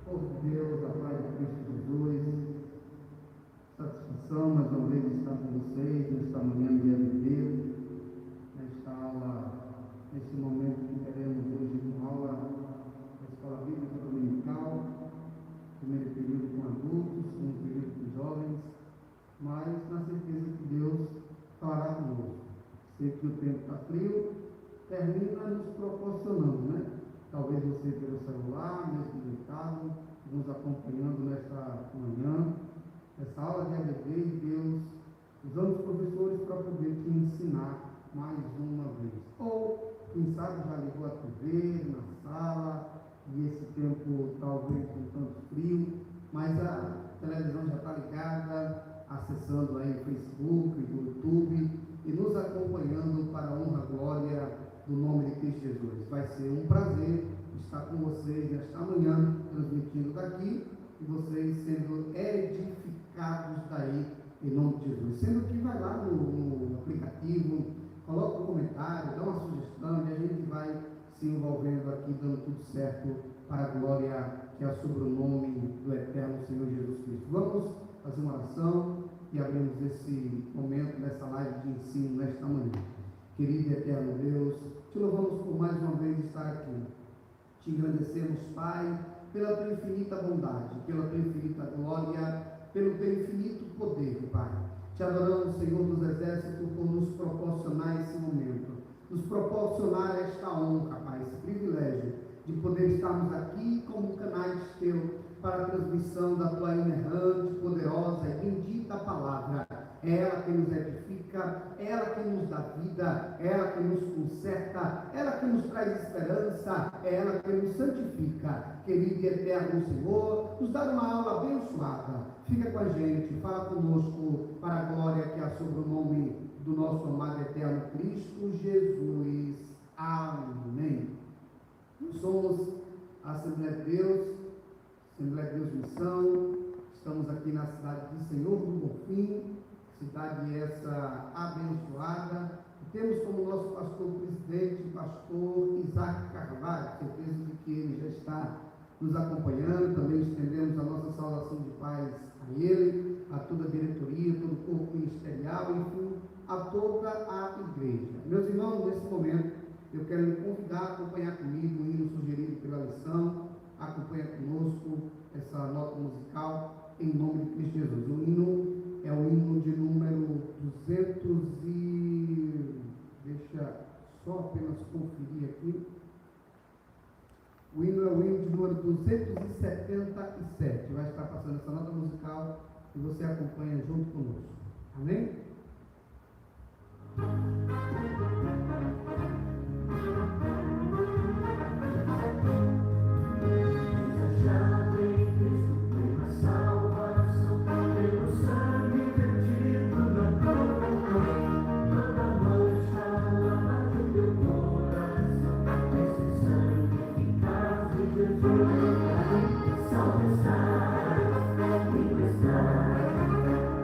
Povo de Deus, a paz de Cristo Jesus, satisfação mais uma vez estar com vocês nesta manhã de Deus, nesta aula, nesse momento que teremos hoje uma aula da Escola Bíblica Dominical, primeiro período com adultos, segundo período com jovens, mas na certeza que Deus falará conosco. Sei que o tempo está frio, termina nos proporcionando, né? Talvez você pelo celular, mesmo deitado, nos acompanhando nesta manhã, essa aula de ABD, e Deus usando os professores para poder te ensinar mais uma vez. Ou, quem sabe, já ligou a TV na sala, e esse tempo talvez com tanto frio, mas a televisão já está ligada, acessando aí o Facebook, o YouTube, e nos acompanhando para a honra e glória do nome de Cristo Jesus. Vai ser um prazer estar com vocês nesta manhã, transmitindo daqui, e vocês sendo edificados daí, em nome de Jesus. Sendo que vai lá no aplicativo, coloca um comentário, dá uma sugestão, e a gente vai se envolvendo aqui, dando tudo certo para a glória que é sobre o nome do eterno Senhor Jesus Cristo. Vamos fazer uma oração e abrimos esse momento, nessa live de ensino, nesta manhã. Querido e eterno Deus, te louvamos por mais uma vez estar aqui. Te agradecemos, Pai, pela tua infinita bondade, pela tua infinita glória, pelo teu infinito poder, Pai. Te adoramos, Senhor dos Exércitos, por nos proporcionar esse momento, nos proporcionar esta honra, Pai, esse privilégio de poder estarmos aqui como canais teu para a transmissão da tua inerrante, poderosa e bendita palavra. É ela que nos edifica, é ela que nos dá vida, é ela que nos conserta, é ela que nos traz esperança, é ela que nos santifica. Querido e eterno Senhor, nos dá uma aula abençoada. Fica com a gente, fala conosco para a glória que há sobre o nome do nosso amado eterno Cristo Jesus. Amém. Nós somos a Assembleia de Deus, Assembleia de Deus Missão. Estamos aqui na cidade de Senhor do Bonfim, cidade essa abençoada. E temos como nosso pastor presidente, pastor Isaac Carvalho, certeza de que ele já está nos acompanhando. Também estendemos a nossa saudação de paz a ele, a toda a diretoria, todo o corpo ministerial, enfim, a toda a igreja. Meus irmãos, nesse momento, eu quero lhe convidar a acompanhar comigo o hino sugerido pela lição. Acompanha conosco essa nota musical em nome de Cristo Jesus. O hino é o hino de número 200 e... deixa só apenas conferir aqui. O hino é o hino de número 277. Vai estar passando essa nota musical e você acompanha junto conosco. Amém?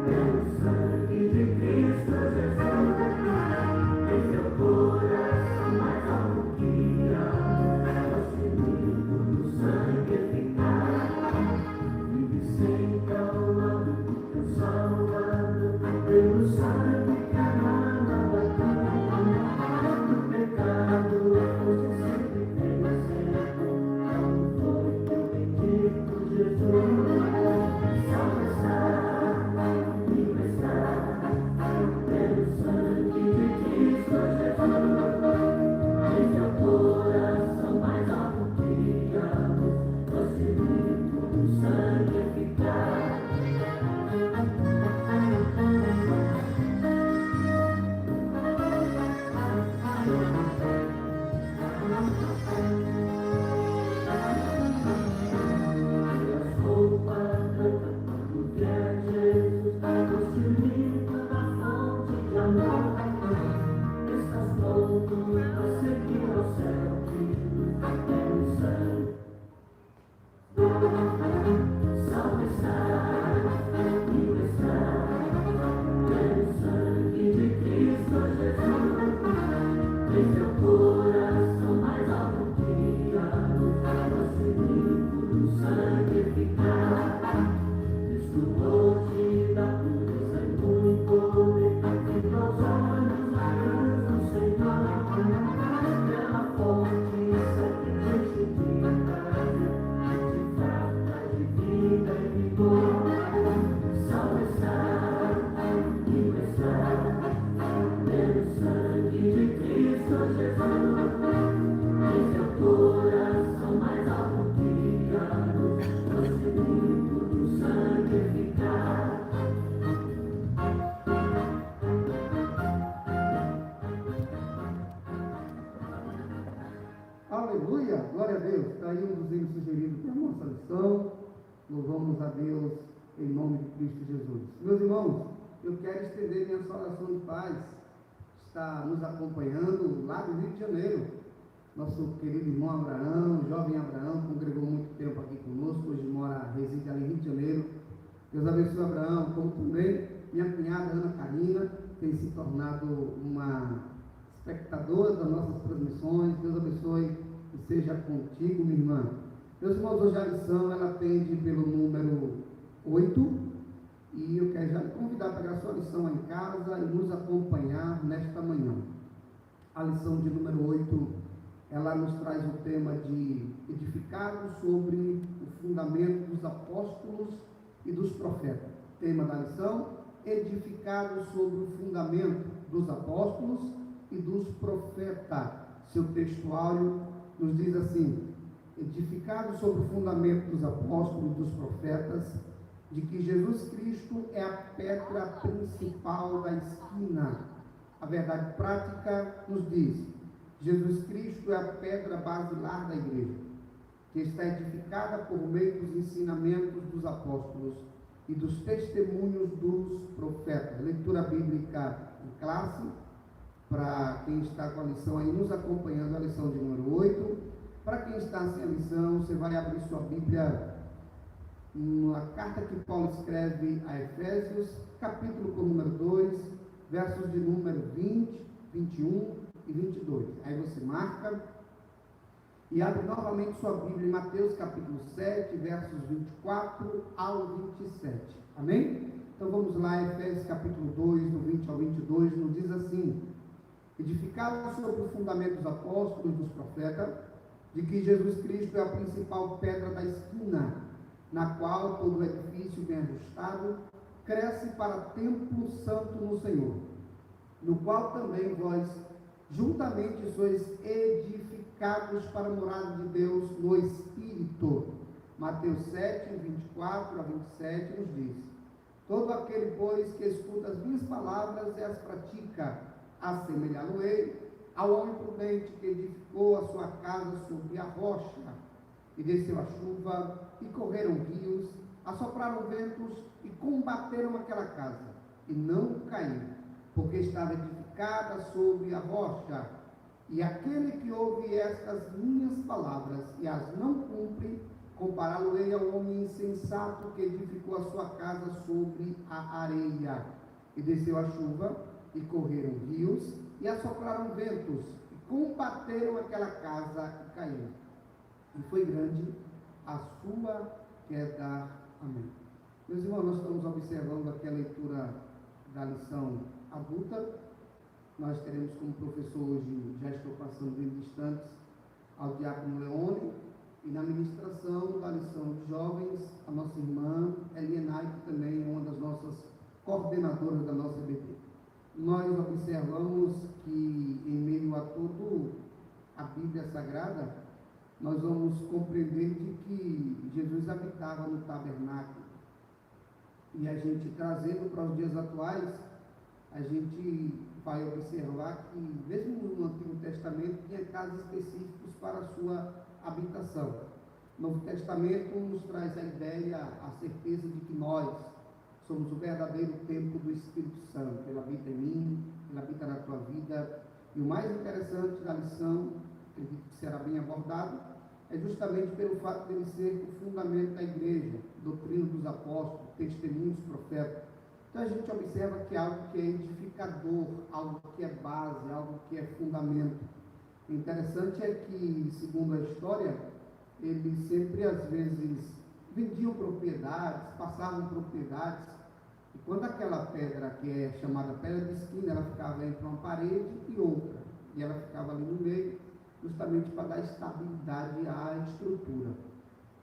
Pelo sangue de Cristo Jesus. glória a Deus. Está aí um dos hinos sugeridos para a nossa lição. Louvamos a Deus em nome de Cristo Jesus. Meus irmãos, eu quero estender minha saudação de paz. Está nos acompanhando lá do Rio de Janeiro. Nosso querido irmão Abraão, jovem Abraão, congregou muito tempo aqui conosco. Hoje reside ali no Rio de Janeiro. Deus abençoe Abraão, como também minha cunhada Ana Karina, tem se tornado uma espectadora das nossas transmissões. Deus abençoe e seja contigo, minha irmã. Meus irmãos, hoje a lição ela atende pelo número 8, e eu quero já lhe convidar para pegar a sua lição em casa e nos acompanhar nesta manhã. A lição de número 8, ela nos traz o tema de edificado sobre o fundamento dos apóstolos e dos profetas. Tema da lição, edificado sobre o fundamento dos apóstolos e dos profetas. Seu textuário nos diz assim: edificado sobre o fundamento dos apóstolos e dos profetas, de que Jesus Cristo é a pedra principal da esquina. A verdade prática nos diz: Jesus Cristo é a pedra basilar da igreja, que está edificada por meio dos ensinamentos dos apóstolos e dos testemunhos dos profetas. Leitura bíblica em classe, para quem está com a lição aí nos acompanhando, a lição de número 8. Para quem está sem a lição, você vai abrir sua Bíblia na carta que Paulo escreve a Efésios, capítulo com número 2, versos de número 20, 21 e 22. Aí você marca e abre novamente sua Bíblia em Mateus capítulo 7, versos 24 ao 27. Amém? Então vamos lá, Efésios capítulo 2, do 20 ao 22, nos diz assim: edificado sobre o fundamento dos apóstolos e dos profetas, de que Jesus Cristo é a principal pedra da esquina, na qual todo o edifício bem ajustado cresce para templo santo no Senhor, no qual também vós juntamente sois edificados para a morada de Deus no Espírito. Mateus 7, 24 a 27 nos diz: todo aquele, pois, que escuta as minhas palavras e as pratica, assemelhá-lo-ei ao homem prudente que edificou a sua casa sobre a rocha, e desceu a chuva, e correram rios, assopraram ventos, e combateram aquela casa, e não caiu, porque estava edificada sobre a rocha. E aquele que ouve estas minhas palavras e as não cumpre, compará-lo-ei ao homem insensato que edificou a sua casa sobre a areia. E desceu a chuva, e correram rios, e assopraram ventos, e combateram aquela casa, e caiu. E foi grande a sua queda. Amém. Meus irmãos, nós estamos observando aqui a leitura da lição adulta. Nós teremos como professor hoje, já estou passando bem distantes, ao diácono Leone, e na ministração da lição de jovens, a nossa irmã Elienay, que também é uma das nossas coordenadoras da nossa EBD. Nós observamos que, em meio a toda a Bíblia Sagrada, nós vamos compreender de que Jesus habitava no tabernáculo. E a gente, trazendo para os dias atuais, a gente vai observar que, mesmo no Antigo Testamento, tinha casos específicos para a sua habitação. O Novo Testamento nos traz a ideia, a certeza de que nós somos o verdadeiro templo do Espírito Santo. Ele habita em mim, ele habita na tua vida. E o mais interessante da lição, que será bem abordado, é justamente pelo fato de ele ser o fundamento da igreja, doutrina dos apóstolos, testemunhos dos profetas. Então a gente observa que é algo que é edificador, algo que é base, algo que é fundamento. O interessante é que, segundo a história, eles sempre, às vezes, vendiam propriedades, passavam propriedades, e quando aquela pedra, que é chamada pedra de esquina, ela ficava entre uma parede e outra, e ela ficava ali no meio, justamente para dar estabilidade à estrutura.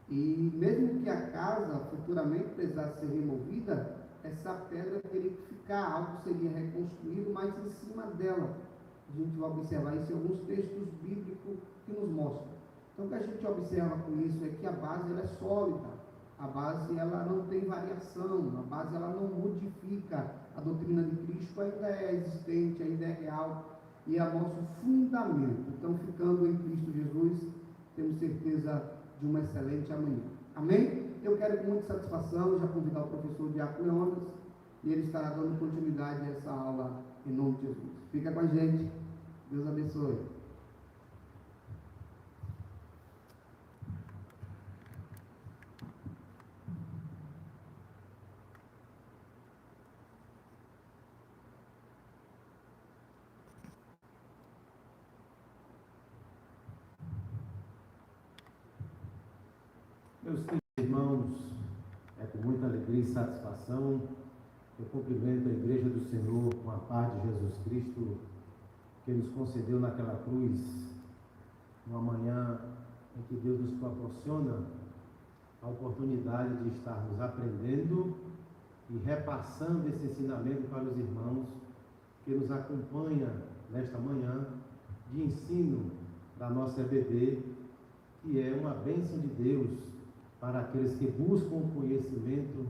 E mesmo que a casa futuramente precisasse ser removida, essa pedra teria que ficar, algo seria reconstruído, mas em cima dela. A gente vai observar isso em alguns textos bíblicos que nos mostram. Então, o que a gente observa com isso é que a base ela é sólida, a base ela não tem variação, a base ela não modifica, a doutrina de Cristo ainda é existente, ainda é real, e é nosso fundamento. Então, ficando em Cristo Jesus, temos certeza de uma excelente amanhã. Amém? Eu quero com muita satisfação já convidar o professor Diácono Leônidas e ele estará dando continuidade a essa aula em nome de Jesus. Fica com a gente. Deus abençoe. Meus queridos irmãos, é com muita alegria e satisfação que eu cumprimento a Igreja do Senhor com a paz de Jesus Cristo, que nos concedeu naquela cruz, uma manhã em que Deus nos proporciona a oportunidade de estarmos aprendendo e repassando esse ensinamento para os irmãos que nos acompanham nesta manhã de ensino da nossa EBD, que é uma bênção de Deus para aqueles que buscam o conhecimento,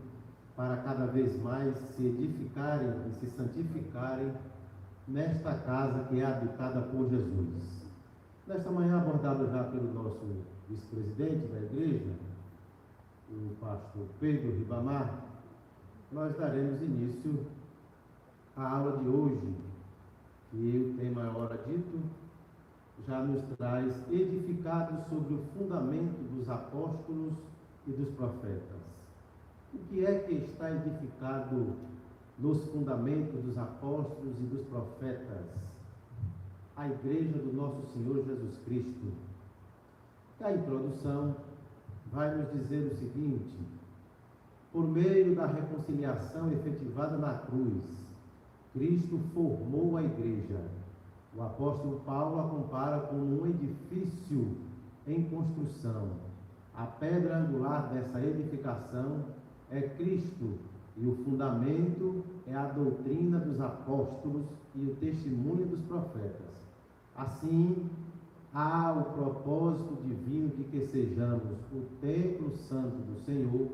para cada vez mais se edificarem e se santificarem nesta casa que é habitada por Jesus. Nesta manhã, abordado já pelo nosso vice-presidente da igreja, o pastor Pedro Ribamar, nós daremos início à aula de hoje, que o tema é Hora Dito, já nos traz edificados sobre o fundamento dos apóstolos e dos profetas. O que é que está edificado nos fundamentos dos apóstolos e dos profetas? A igreja do nosso Senhor Jesus Cristo. A introdução vai nos dizer o seguinte: por meio da reconciliação efetivada na cruz, Cristo formou a igreja. O apóstolo Paulo a compara como um edifício em construção. A pedra angular dessa edificação é Cristo, e o fundamento é a doutrina dos apóstolos e o testemunho dos profetas. Assim, há o propósito divino de que sejamos o templo santo do Senhor,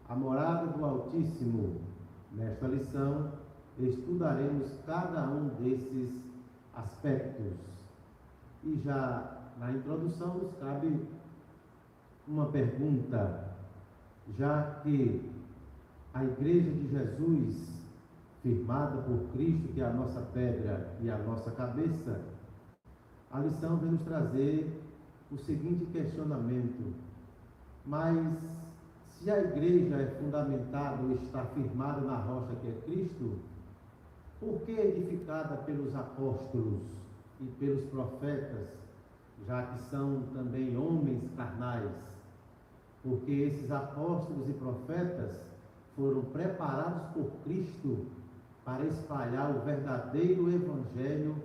a morada do Altíssimo. Nesta lição, estudaremos cada um desses aspectos. E já na introdução nos cabe uma pergunta, já que a Igreja de Jesus, firmada por Cristo, que é a nossa pedra e a nossa cabeça, a lição vem nos trazer o seguinte questionamento: mas se a igreja é fundamentada ou está firmada na rocha que é Cristo, por que edificada pelos apóstolos e pelos profetas, já que são também homens carnais? Porque esses apóstolos e profetas foram preparados por Cristo para espalhar o verdadeiro evangelho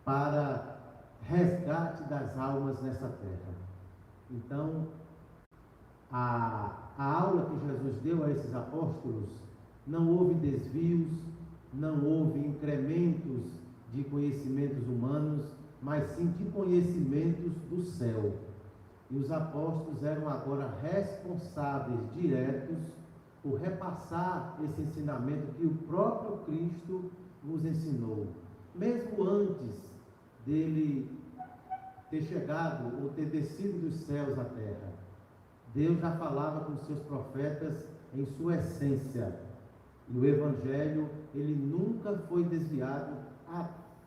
para resgate das almas nessa terra. Então, a aula que Jesus deu a esses apóstolos, não houve desvios, não houve incrementos de conhecimentos humanos, mas sim de conhecimentos do céu. E os apóstolos eram agora responsáveis diretos por repassar esse ensinamento que o próprio Cristo nos ensinou. Mesmo antes dele ter chegado ou ter descido dos céus à terra, Deus já falava com os seus profetas em sua essência. E o Evangelho, ele nunca foi desviado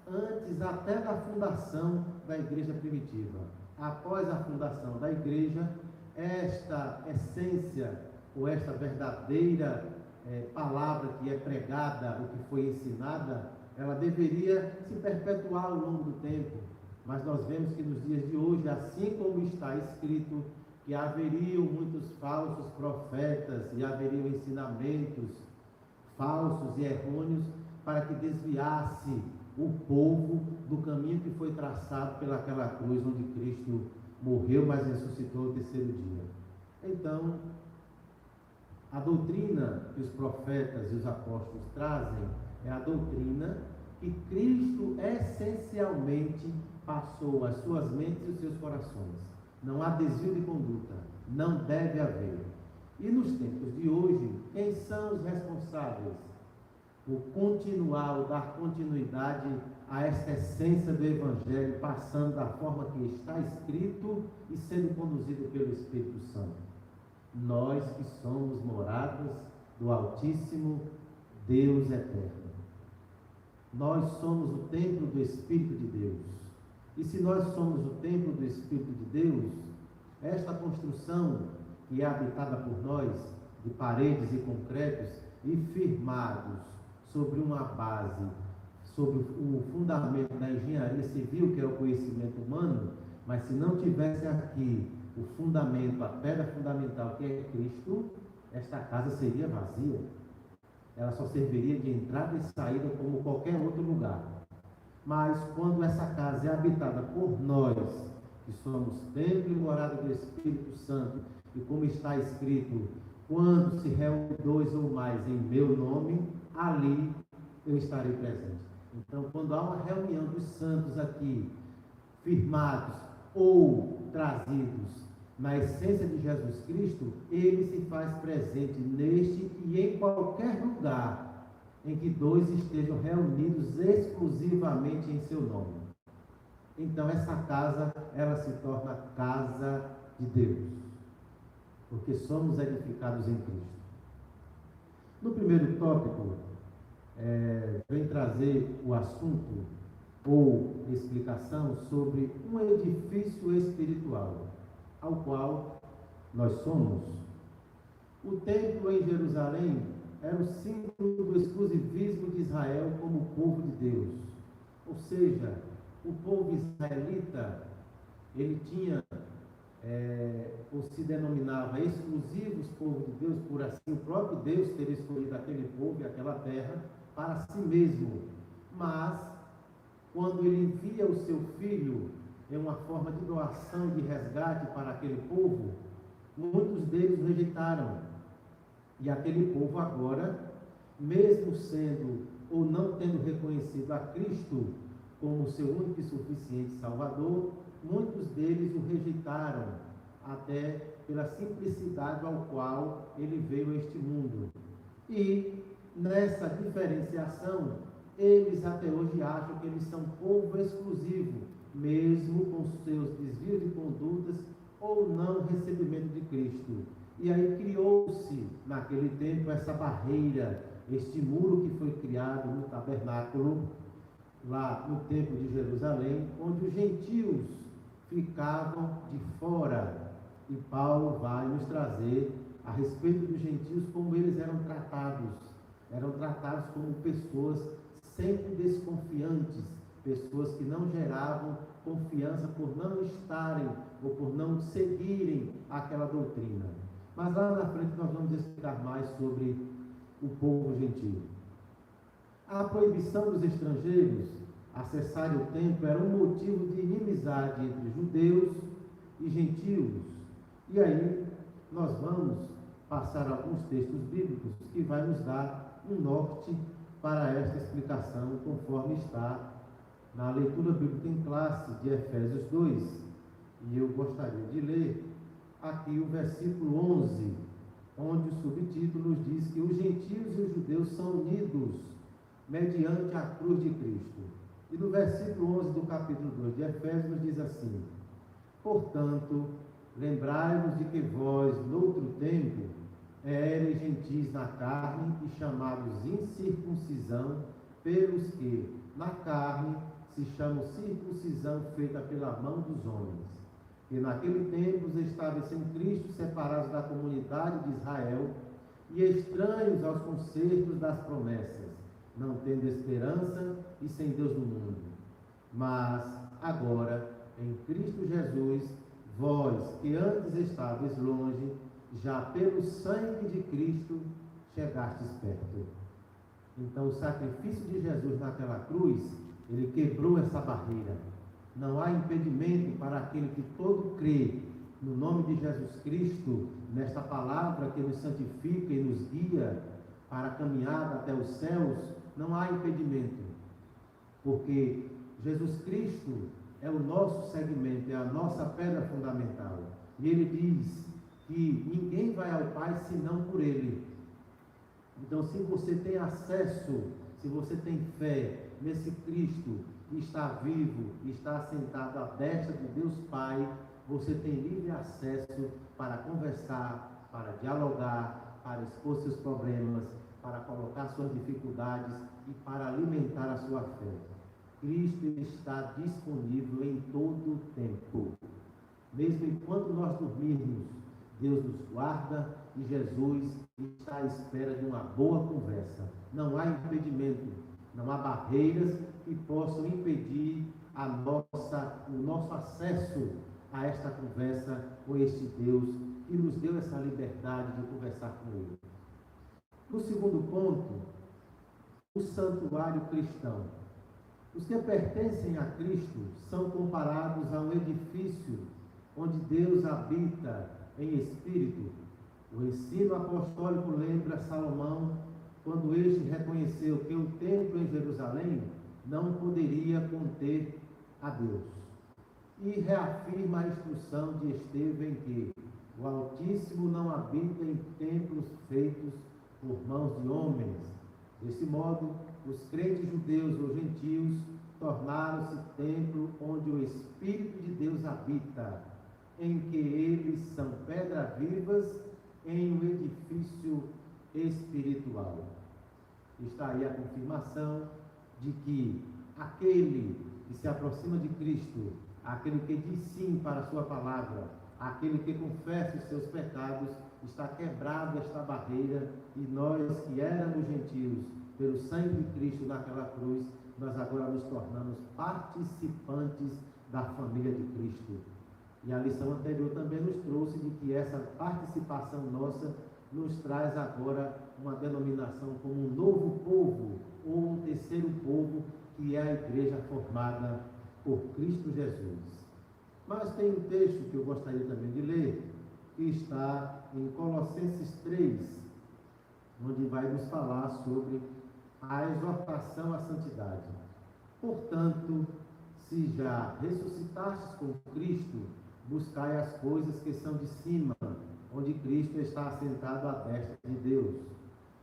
antes até da fundação da igreja primitiva. Após a fundação da igreja, esta essência, ou esta verdadeira palavra que é pregada, ou que foi ensinada, ela deveria se perpetuar ao longo do tempo. Mas nós vemos que nos dias de hoje, assim como está escrito, que haveriam muitos falsos profetas e haveriam ensinamentos falsos e errôneos para que desviasse o povo do caminho que foi traçado pelaquela cruz onde Cristo morreu, mas ressuscitou no terceiro dia. Então, a doutrina que os profetas e os apóstolos trazem é a doutrina que Cristo essencialmente passou às suas mentes e aos seus corações. Não há desvio de conduta, não deve haver. E nos tempos de hoje, quem são os responsáveis por continuar ou dar continuidade a esta essência do Evangelho, passando da forma que está escrito e sendo conduzido pelo Espírito Santo. Nós que somos moradas do Altíssimo Deus Eterno. Nós somos o templo do Espírito de Deus. E se nós somos o templo do Espírito de Deus, esta construção que é habitada por nós, de paredes e concretos, e firmados sobre uma base, sobre o fundamento da engenharia civil, que é o conhecimento humano, mas se não tivesse aqui o fundamento, a pedra fundamental, que é Cristo, esta casa seria vazia. Ela só serviria de entrada e saída como qualquer outro lugar. Mas quando essa casa é habitada por nós, que somos templo e morada do Espírito Santo, e como está escrito, quando se reúnem 2 ou mais em meu nome, ali eu estarei presente. Então, quando há uma reunião dos santos aqui, firmados ou trazidos na essência de Jesus Cristo, ele se faz presente neste e em qualquer lugar em que 2 estejam reunidos exclusivamente em seu nome. Então essa casa, ela se torna casa de Deus, porque somos edificados em Cristo. No primeiro tópico, vem trazer o assunto ou explicação sobre um edifício espiritual, ao qual nós somos. O templo em Jerusalém era o símbolo do exclusivismo de Israel como povo de Deus. Ou seja, o povo israelita, ele tinha, ou se denominava exclusivos povo de Deus, por assim o próprio Deus ter escolhido aquele povo e aquela terra para si mesmo. Mas, quando ele envia o seu filho em uma forma de doação, de resgate para aquele povo, muitos deles o rejeitaram. E aquele povo agora, mesmo sendo ou não tendo reconhecido a Cristo como seu único e suficiente Salvador, muitos deles o rejeitaram, até pela simplicidade ao qual ele veio a este mundo. E nessa diferenciação, eles até hoje acham que eles são povo exclusivo, mesmo com seus desvios de condutas ou não recebimento de Cristo. E aí criou-se, naquele tempo, essa barreira, este muro que foi criado no tabernáculo, lá no templo de Jerusalém, onde os gentios ficavam de fora. E Paulo vai nos trazer a respeito dos gentios, como eles eram tratados como pessoas sempre desconfiantes, pessoas que não geravam confiança por não estarem ou por não seguirem aquela doutrina. Mas lá na frente nós vamos explicar mais sobre o povo gentio. A proibição dos estrangeiros acessarem o templo era um motivo de inimizade entre judeus e gentios. E aí nós vamos passar alguns textos bíblicos que vai nos dar um norte para esta explicação, conforme está na leitura bíblica em classe de Efésios 2. E eu gostaria de ler aqui o versículo 11, onde o subtítulo nos diz que os gentios e os judeus são unidos mediante a cruz de Cristo. E no versículo 11 do capítulo 2 de Efésios nos diz assim: portanto, lembrai-vos de que vós, noutro tempo, éreis gentis na carne e chamados incircuncisão, pelos que, na carne, se chamam circuncisão feita pela mão dos homens. E naquele tempo os estáveis em Cristo, separados da comunidade de Israel e estranhos aos concertos das promessas, não tendo esperança e sem Deus no mundo. Mas agora, em Cristo Jesus, vós que antes estáveis longe, já pelo sangue de Cristo chegastes perto. Então o sacrifício de Jesus naquela cruz, ele quebrou essa barreira. Não há impedimento para aquele que todo crê no nome de Jesus Cristo, nesta palavra que nos santifica e nos guia para a caminhada até os céus. Não há impedimento, porque Jesus Cristo é o nosso segmento, é a nossa pedra fundamental. E ele diz que ninguém vai ao Pai senão por ele. Então, se você tem acesso, se você tem fé nesse Cristo está vivo, está assentado à destra de Deus Pai, você tem livre acesso para conversar, para dialogar, para expor seus problemas, para colocar suas dificuldades e para alimentar a sua fé. Cristo está disponível em todo o tempo. Mesmo enquanto nós dormirmos, Deus nos guarda e Jesus está à espera de uma boa conversa. Não há impedimento, não há barreiras que possam impedir o nosso acesso a esta conversa com este Deus que nos deu essa liberdade de conversar com Ele. No segundo ponto, o santuário cristão. Os que pertencem a Cristo são comparados a um edifício onde Deus habita em espírito. O ensino apostólico lembra Salomão quando este reconheceu que o templo em Jerusalém não poderia conter a Deus. E reafirma a instrução de Estevão em que o Altíssimo não habita em templos feitos por mãos de homens. Desse modo, os crentes judeus ou gentios tornaram-se templo onde o Espírito de Deus habita, em que eles são pedras vivas em um edifício espiritual. Está aí a confirmação de que aquele que se aproxima de Cristo, aquele que diz sim para a sua palavra, aquele que confessa os seus pecados, está quebrado esta barreira, e nós que éramos gentios, pelo sangue de Cristo naquela cruz, nós agora nos tornamos participantes da família de Cristo. E a lição anterior também nos trouxe de que essa participação nossa nos traz agora uma denominação como um novo povo, ou um terceiro povo, que é a igreja formada por Cristo Jesus. Mas tem um texto que eu gostaria também de ler, que está em Colossenses 3, onde vai nos falar sobre a exortação à santidade. Portanto, se já ressuscitastes com Cristo, buscai as coisas que são de cima, onde Cristo está assentado à destra de Deus.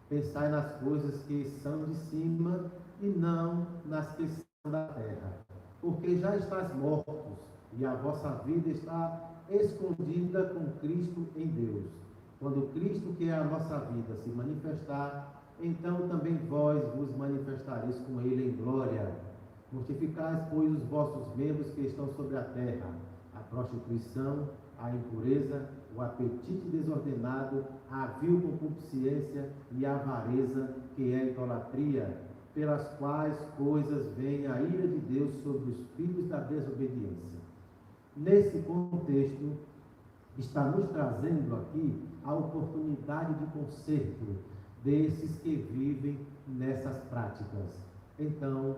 Pensai nas coisas que são de cima e não nas que são da terra, porque já estáis mortos e a vossa vida está escondida com Cristo em Deus. Quando Cristo, que é a nossa vida, se manifestar, então também vós vos manifestareis com Ele em glória. Mortificais, pois, os vossos membros que estão sobre a terra, a prostituição, a impureza, o apetite desordenado, a vil concupiscência e a avareza, que é a idolatria, pelas quais coisas vem a ira de Deus sobre os filhos da desobediência. Nesse contexto, está nos trazendo aqui a oportunidade de conserto desses que vivem nessas práticas. Então,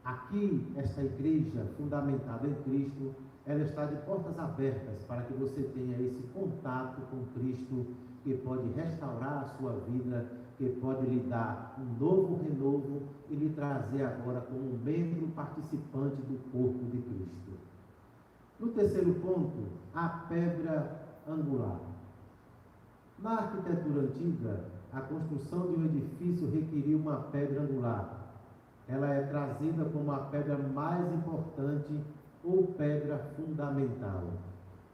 aqui, esta igreja fundamentada em Cristo, ela está de portas abertas para que você tenha esse contato com Cristo, que pode restaurar a sua vida, que pode lhe dar um novo renovo e lhe trazer agora como um membro participante do corpo de Cristo. No terceiro ponto, a pedra angular. Na arquitetura antiga, a construção de um edifício requeria uma pedra angular. Ela é trazida como a pedra mais importante ou pedra fundamental.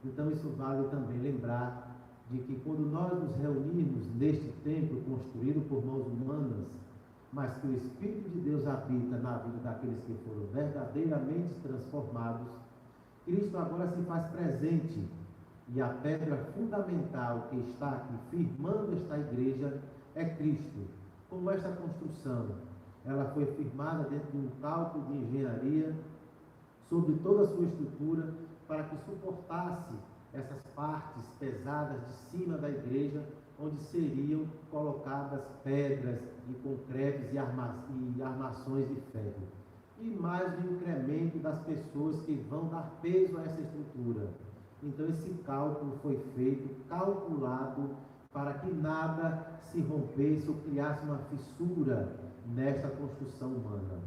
Então isso vale também lembrar de que quando nós nos reunirmos neste templo construído por mãos humanas, mas que o Espírito de Deus habita na vida daqueles que foram verdadeiramente transformados, Cristo agora se faz presente, e a pedra fundamental que está aqui firmando esta igreja é Cristo. Como esta construção, ela foi firmada dentro de um cálculo de engenharia, sobre toda a sua estrutura, para que suportasse essas partes pesadas de cima da igreja, onde seriam colocadas pedras e concretos e armações de ferro. E mais o incremento das pessoas que vão dar peso a essa estrutura. Então esse cálculo foi feito, calculado, para que nada se rompesse ou criasse uma fissura nesta construção humana.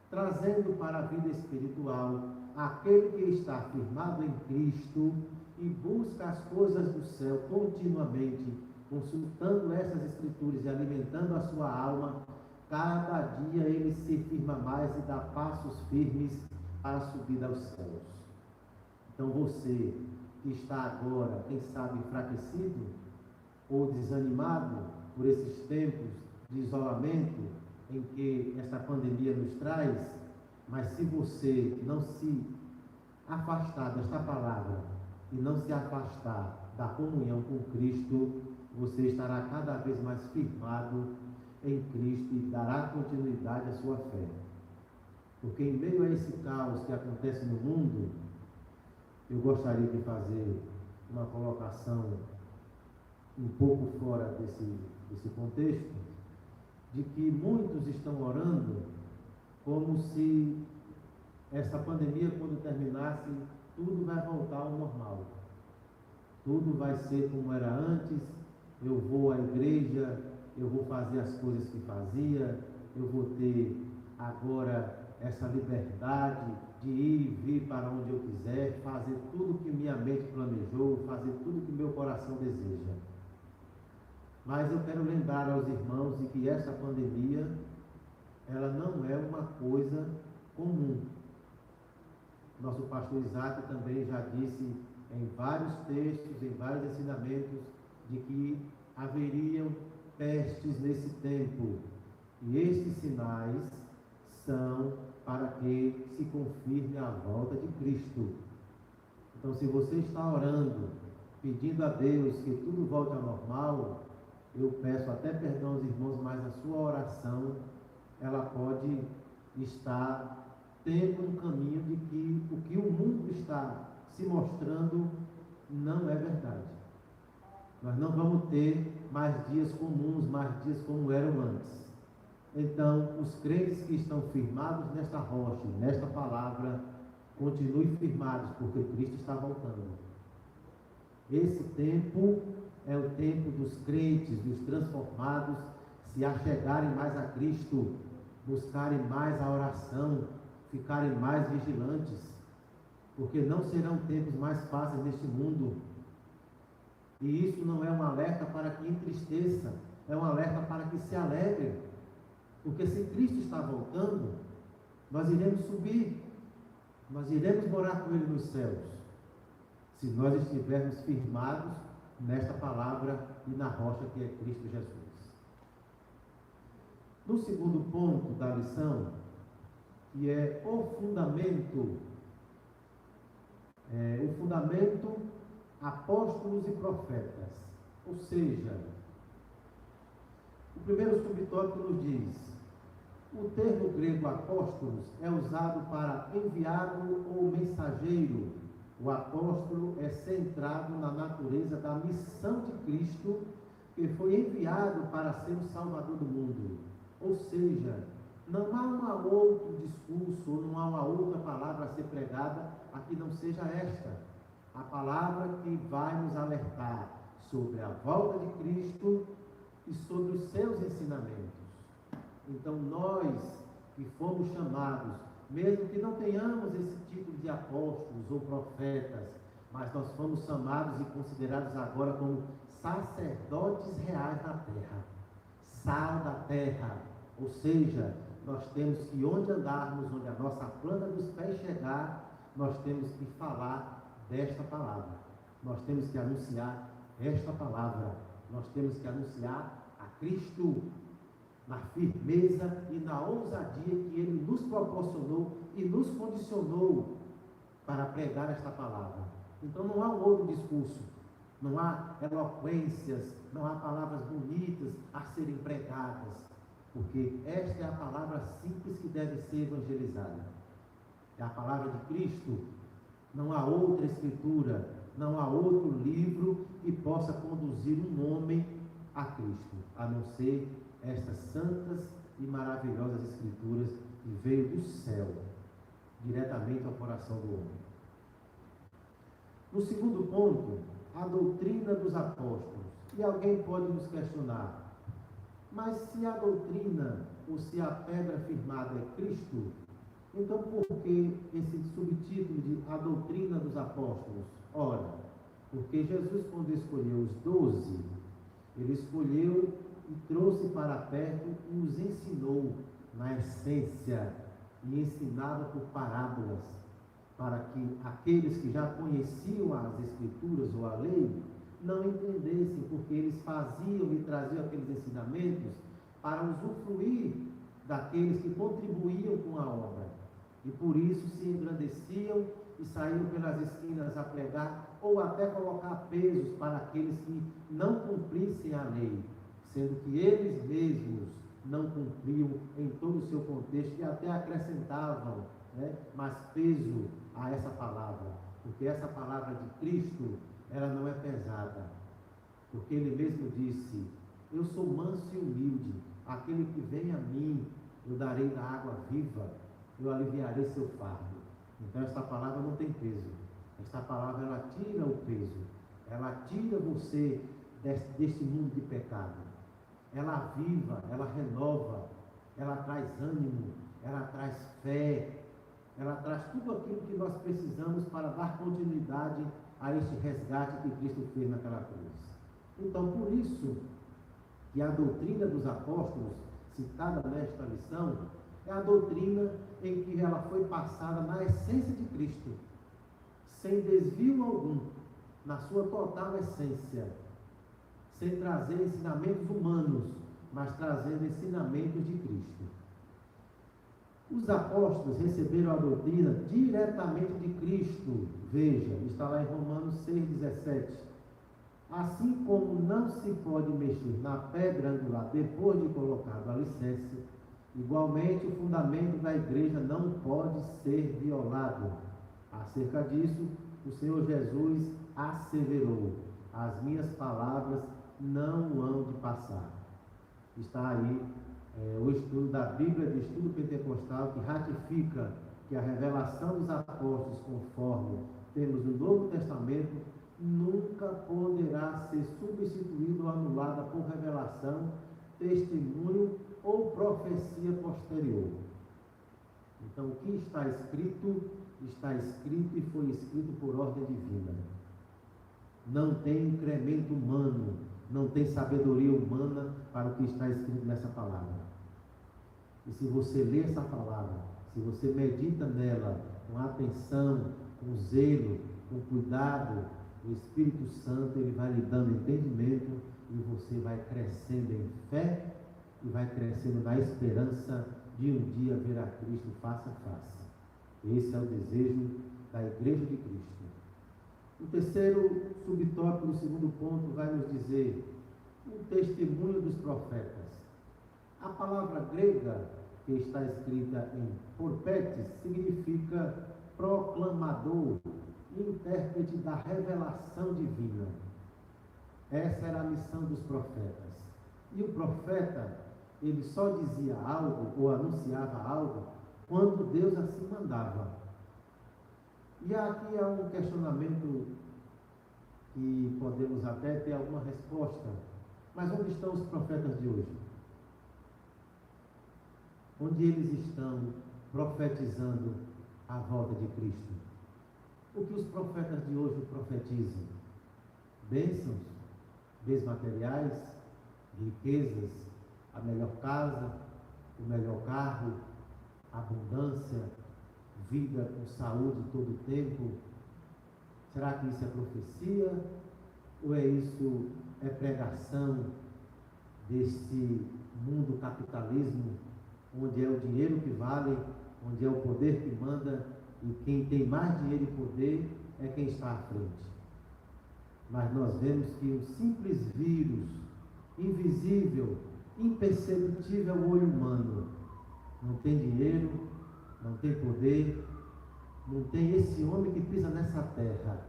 Trazendo para a vida espiritual aquele que está firmado em Cristo e busca as coisas do céu continuamente, consultando essas escrituras e alimentando a sua alma, cada dia ele se firma mais e dá passos firmes para a subida aos céus. Então você que está agora, quem sabe, enfraquecido ou desanimado por esses tempos de isolamento em que essa pandemia nos traz, mas se você não se afastar desta palavra e não se afastar da comunhão com Cristo, você estará cada vez mais firmado em Cristo e dará continuidade à sua fé. Porque em meio a esse caos que acontece no mundo, eu gostaria de fazer uma colocação um pouco fora desse contexto, de que muitos estão orando como se essa pandemia, quando terminasse, tudo vai voltar ao normal. Tudo vai ser como era antes, eu vou à igreja, eu vou fazer as coisas que fazia, eu vou ter agora essa liberdade de ir e vir para onde eu quiser, fazer tudo que minha mente planejou, fazer tudo que meu coração deseja. Mas eu quero lembrar aos irmãos de que essa pandemia, ela não é uma coisa comum. Nosso pastor Isaac também já disse em vários textos, em vários ensinamentos, de que haveriam pestes nesse tempo. E estes sinais são para que se confirme a volta de Cristo. Então, se você está orando, pedindo a Deus que tudo volte ao normal, eu peço até perdão aos irmãos, mas a sua oração, ela pode estar tendo um caminho de que o que o mundo está se mostrando não é verdade. Nós não vamos ter mais dias comuns, mais dias como eram antes. Então, os crentes que estão firmados nesta rocha, nesta palavra, continuem firmados, porque Cristo está voltando. Esse tempo é o tempo dos crentes, dos transformados, se achegarem mais a Cristo, buscarem mais a oração, ficarem mais vigilantes, porque não serão tempos mais fáceis neste mundo. E isso não é um alerta para que entristeça, é um alerta para que se alegrem, porque se Cristo está voltando, nós iremos subir, nós iremos morar com Ele nos céus, se nós estivermos firmados nesta palavra e na rocha que é Cristo Jesus. No segundo ponto da lição, que é o fundamento apóstolos e profetas. Ou seja, o primeiro subtópico nos diz: o termo grego apóstolos é usado para enviado ou mensageiro. O apóstolo é centrado na natureza da missão de Cristo, que foi enviado para ser o Salvador do mundo. Ou seja, não há um outro discurso, não há uma outra palavra a ser pregada a que não seja esta, a palavra que vai nos alertar sobre a volta de Cristo e sobre os seus ensinamentos. Então nós que fomos chamados, mesmo que não tenhamos esse título de apóstolos ou profetas, mas nós fomos chamados e considerados agora como sacerdotes reais da terra, sal da terra. Ou seja, nós temos que, onde andarmos, onde a nossa planta dos pés chegar, nós temos que falar desta palavra, nós temos que anunciar esta palavra, nós temos que anunciar a Cristo na firmeza e na ousadia que Ele nos proporcionou e nos condicionou para pregar esta palavra. Então não há um outro discurso, não há eloquências, não há palavras bonitas a serem pregadas, porque esta é a palavra simples que deve ser evangelizada. É a palavra de Cristo. Não há outra escritura, não há outro livro que possa conduzir um homem a Cristo, a não ser estas santas e maravilhosas escrituras que veio do céu, diretamente ao coração do homem. No segundo ponto, a doutrina dos apóstolos. E alguém pode nos questionar: mas se a doutrina ou se a pedra firmada é Cristo, então por que esse subtítulo de a doutrina dos apóstolos? Ora, porque Jesus, quando escolheu os 12, ele escolheu e trouxe para perto e os ensinou na essência e ensinava por parábolas, para que aqueles que já conheciam as Escrituras ou a lei não entendessem, porque eles faziam e traziam aqueles ensinamentos para usufruir daqueles que contribuíam com a obra, e por isso se engrandeciam e saíam pelas esquinas a pregar, ou até colocar pesos para aqueles que não cumprissem a lei, sendo que eles mesmos não cumpriam em todo o seu contexto, e até acrescentavam, mais peso a essa palavra, porque essa palavra de Cristo, ela não é pesada, porque ele mesmo disse: eu sou manso e humilde, aquele que vem a mim, eu darei da água viva, eu aliviarei seu fardo. Então esta palavra não tem peso, esta palavra ela tira o peso, ela tira você deste mundo de pecado, ela aviva, ela renova, ela traz ânimo, ela traz fé, ela traz tudo aquilo que nós precisamos para dar continuidade a este resgate que Cristo fez naquela cruz. Então, por isso que a doutrina dos apóstolos, citada nesta lição, é a doutrina em que ela foi passada na essência de Cristo, sem desvio algum, na sua total essência, sem trazer ensinamentos humanos, mas trazendo ensinamentos de Cristo. Os apóstolos receberam a doutrina diretamente de Cristo. Veja, está lá em Romanos 6,17. Assim como não se pode mexer na pedra angular depois de colocado o alicerce, igualmente o fundamento da igreja não pode ser violado. Acerca disso, o Senhor Jesus asseverou: as minhas palavras não hão de passar. Está aí o estudo da Bíblia de Estudo Pentecostal, que ratifica que a revelação dos apóstolos, conforme temos no Novo Testamento, nunca poderá ser substituída ou anulada por revelação, testemunho ou profecia posterior. Então, o que está escrito e foi escrito por ordem divina. Não tem incremento humano, não tem sabedoria humana para o que está escrito nessa palavra. E se você lê essa palavra, se você medita nela com atenção, com zelo, com cuidado, o Espírito Santo ele vai lhe dando entendimento e você vai crescendo em fé e vai crescendo na esperança de um dia ver a Cristo face a face. Esse é o desejo da Igreja de Cristo. O terceiro subtópico, o segundo ponto, vai nos dizer o testemunho dos profetas. A palavra grega que está escrita em porpetes significa proclamador, intérprete da revelação divina. Essa era a missão dos profetas. E o profeta, ele só dizia algo ou anunciava algo quando Deus assim mandava. E aqui há um questionamento que podemos até ter alguma resposta. Mas onde estão os profetas de hoje? Onde eles estão profetizando a volta de Cristo? O que os profetas de hoje profetizam? Bênçãos, bens materiais, riquezas, a melhor casa, o melhor carro, abundância, vida com saúde todo o tempo. Será que isso é profecia? Ou é pregação desse mundo capitalismo, onde é o dinheiro que vale, onde é o poder que manda, e quem tem mais dinheiro e poder é quem está à frente? Mas nós vemos que um simples vírus, invisível, imperceptível ao olho humano, não tem dinheiro, não tem poder, não tem esse homem que pisa nessa terra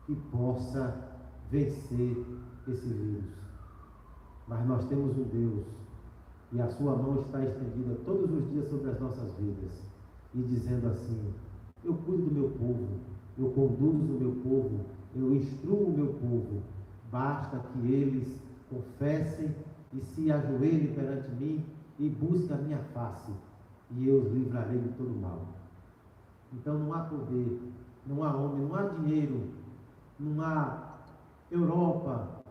que possa vencer esse vírus. Mas nós temos um Deus e a sua mão está estendida todos os dias sobre as nossas vidas e dizendo assim: eu cuido do meu povo, eu conduzo o meu povo, eu instruo o meu povo, basta que eles confessem e se ajoelhem perante mim e busquem a minha face, e eu os livrarei de todo mal. Então não há poder, não há homem, não há dinheiro, não há Europa,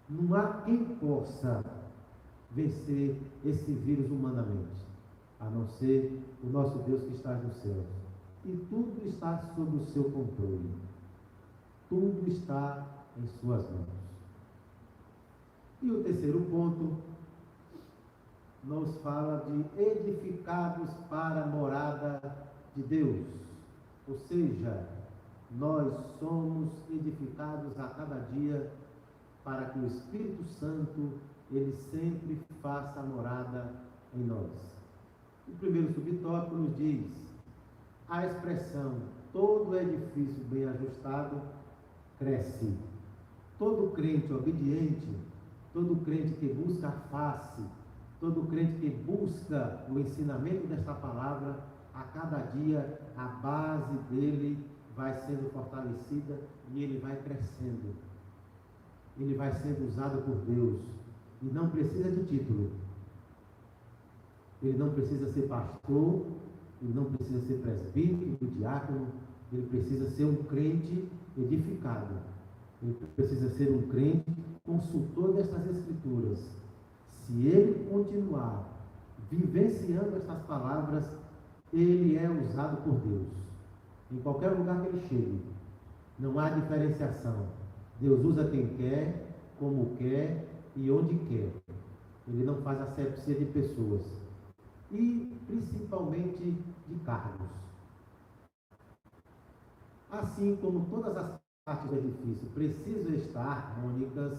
Não há quem possa vencer esse vírus humanamente, a não ser o nosso Deus que está nos céus. E tudo está sob o seu controle. Tudo está em suas mãos. E o terceiro ponto nos fala de edificados para a morada de Deus. Ou seja, nós somos edificados a cada dia para que o Espírito Santo, ele sempre faça a morada em nós. O primeiro subtópico nos diz: a expressão todo edifício bem ajustado cresce. Todo crente obediente, todo crente que busca a face, todo crente que busca o ensinamento desta palavra, a cada dia a base dele vai sendo fortalecida e ele vai crescendo. Ele vai sendo usado por Deus. E não precisa de título. Ele não precisa ser pastor, ele não precisa ser presbítero, diácono, ele precisa ser um crente edificado. Ele precisa ser um crente consultor destas escrituras. Se ele continuar vivenciando estas palavras, ele é usado por Deus. Em qualquer lugar que ele chegue, não há diferenciação. Deus usa quem quer, como quer e onde quer. Ele não faz asepsia de pessoas. E principalmente de cargos. Assim como todas as partes do edifício precisam estar harmônicas,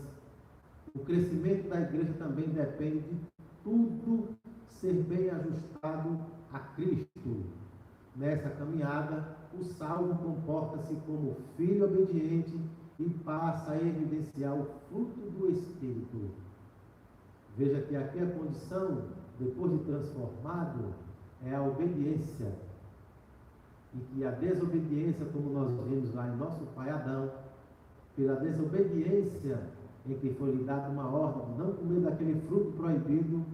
o crescimento da igreja também depende de tudo ser bem ajustado a Cristo. Nessa caminhada, o salvo comporta-se como filho obediente e passa a evidenciar o fruto do Espírito. Veja que aqui a condição, depois de transformado, é a obediência. E que a desobediência, como nós vimos lá em nosso pai Adão, pela desobediência em que foi lhe dada uma ordem de não comer daquele fruto proibido,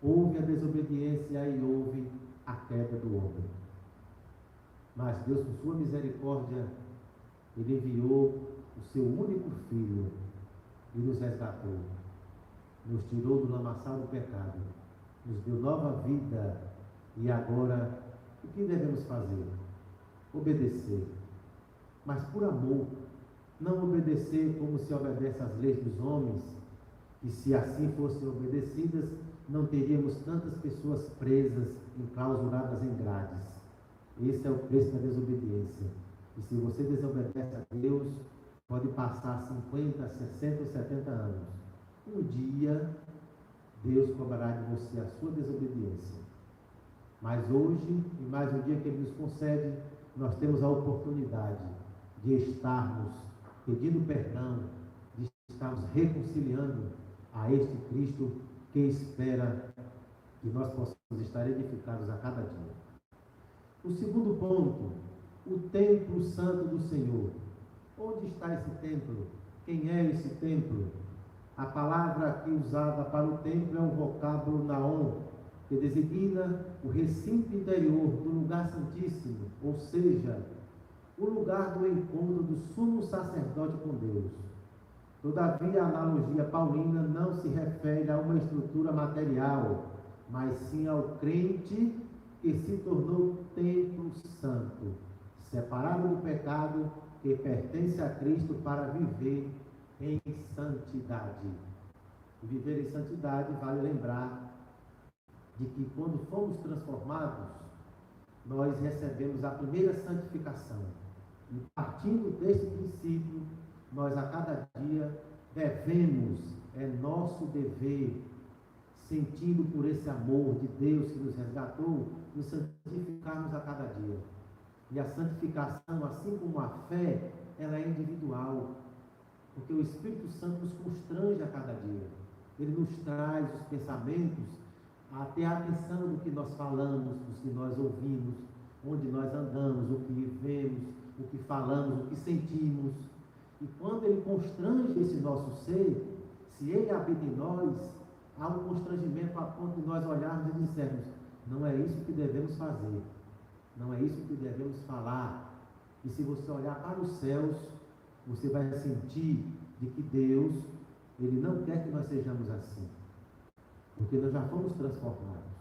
houve a desobediência e houve a queda do homem. Mas Deus, por sua misericórdia, ele enviou o seu único filho e nos resgatou. Nos tirou do lamaçal do pecado, nos deu nova vida. E agora, o que devemos fazer? Obedecer, mas por amor. Não obedecer como se obedece às leis dos homens, e se assim fossem obedecidas, não teríamos tantas pessoas presas, enclausuradas em grades. Esse é o preço da desobediência. E se você desobedece a Deus, pode passar 50, 60 ou 70 anos. Um dia, Deus cobrará de você a sua desobediência. Mas hoje, e mais um dia que Ele nos concede, nós temos a oportunidade de estarmos pedindo perdão, de estarmos reconciliando a este Cristo que espera que nós possamos estar edificados a cada dia. O segundo ponto, o templo santo do Senhor. Onde está esse templo? Quem é esse templo? A palavra aqui usada para o templo é o vocábulo naon, que designa o recinto interior do lugar santíssimo, ou seja, o lugar do encontro do sumo sacerdote com Deus. Todavia, a analogia paulina não se refere a uma estrutura material, mas sim ao crente que se tornou templo santo, separado do pecado, que pertence a Cristo para viver em santidade. E viver em santidade vale lembrar de que quando fomos transformados, nós recebemos a primeira santificação. E partindo desse princípio, nós a cada dia devemos, é nosso dever, sentido por esse amor de Deus que nos resgatou, nos santificarmos a cada dia. E a santificação, assim como a fé, ela é individual, porque o Espírito Santo nos constrange a cada dia. Ele nos traz os pensamentos, até a atenção do que nós falamos, do que nós ouvimos, onde nós andamos, o que vivemos, o que falamos, o que sentimos. E quando Ele constrange esse nosso ser, se Ele habita em nós, há um constrangimento a ponto de nós olharmos e dissermos: não é isso que devemos fazer, não é isso que devemos falar. E se você olhar para os céus, você vai sentir de que Deus Ele não quer que nós sejamos assim, porque nós já fomos transformados.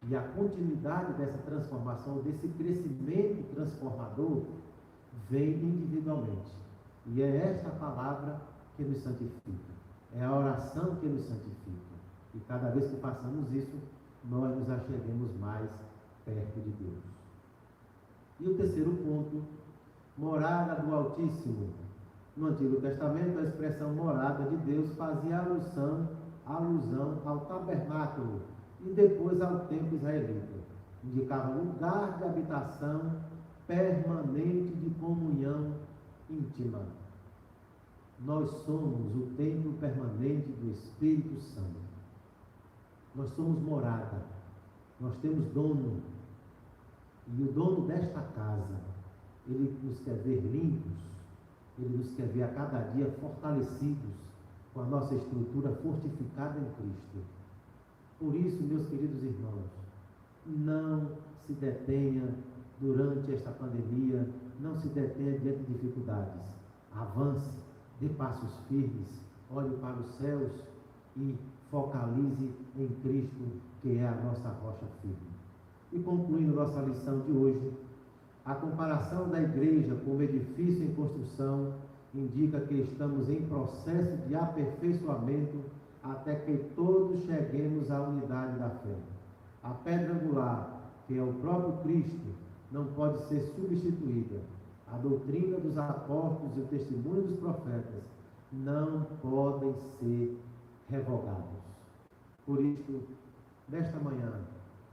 E a continuidade dessa transformação, desse crescimento transformador, vem individualmente. E é esta palavra que nos santifica. É a oração que nos santifica. E cada vez que façamos isso, nós nos acheguemos mais perto de Deus. E o terceiro ponto, morada do Altíssimo. No Antigo Testamento, a expressão morada de Deus fazia alusão ao tabernáculo e depois ao templo israelita. Indicava lugar de habitação permanente de comunhão íntima. Nós somos o templo permanente do Espírito Santo. Nós somos morada. Nós temos dono. E o dono desta casa, ele nos quer ver limpos, ele nos quer ver a cada dia fortalecidos com a nossa estrutura fortificada em Cristo. Por isso, meus queridos irmãos, não se detenha durante esta pandemia, não se detenha diante de dificuldades. Avance, dê passos firmes, olhe para os céus e focalize em Cristo, que é a nossa rocha firme. E concluindo nossa lição de hoje, a comparação da igreja como edifício em construção indica que estamos em processo de aperfeiçoamento até que todos cheguemos à unidade da fé. A pedra angular, que é o próprio Cristo, não pode ser substituída. A doutrina dos apóstolos e o testemunho dos profetas não podem ser revogados. Por isso, nesta manhã,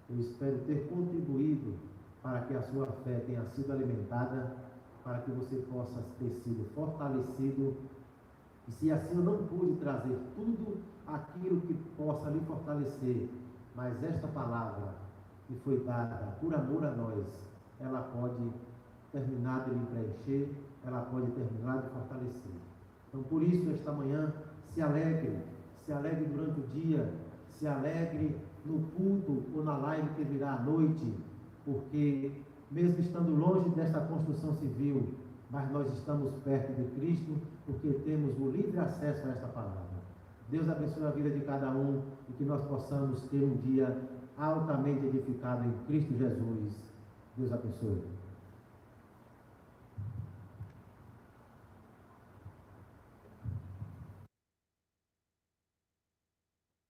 eu espero ter contribuído para que a sua fé tenha sido alimentada, para que você possa ter sido fortalecido. E se assim eu não pude trazer tudo aquilo que possa lhe fortalecer, mas esta palavra que foi dada por amor a nós, ela pode terminar de lhe preencher, ela pode terminar de fortalecer. Então, por isso, esta manhã, se alegre durante o dia, se alegre no culto ou na live que virá à noite, porque mesmo estando longe desta construção civil, mas nós estamos perto de Cristo, porque temos o livre acesso a esta palavra. Deus abençoe a vida de cada um e que nós possamos ter um dia altamente edificado em Cristo Jesus. Deus abençoe.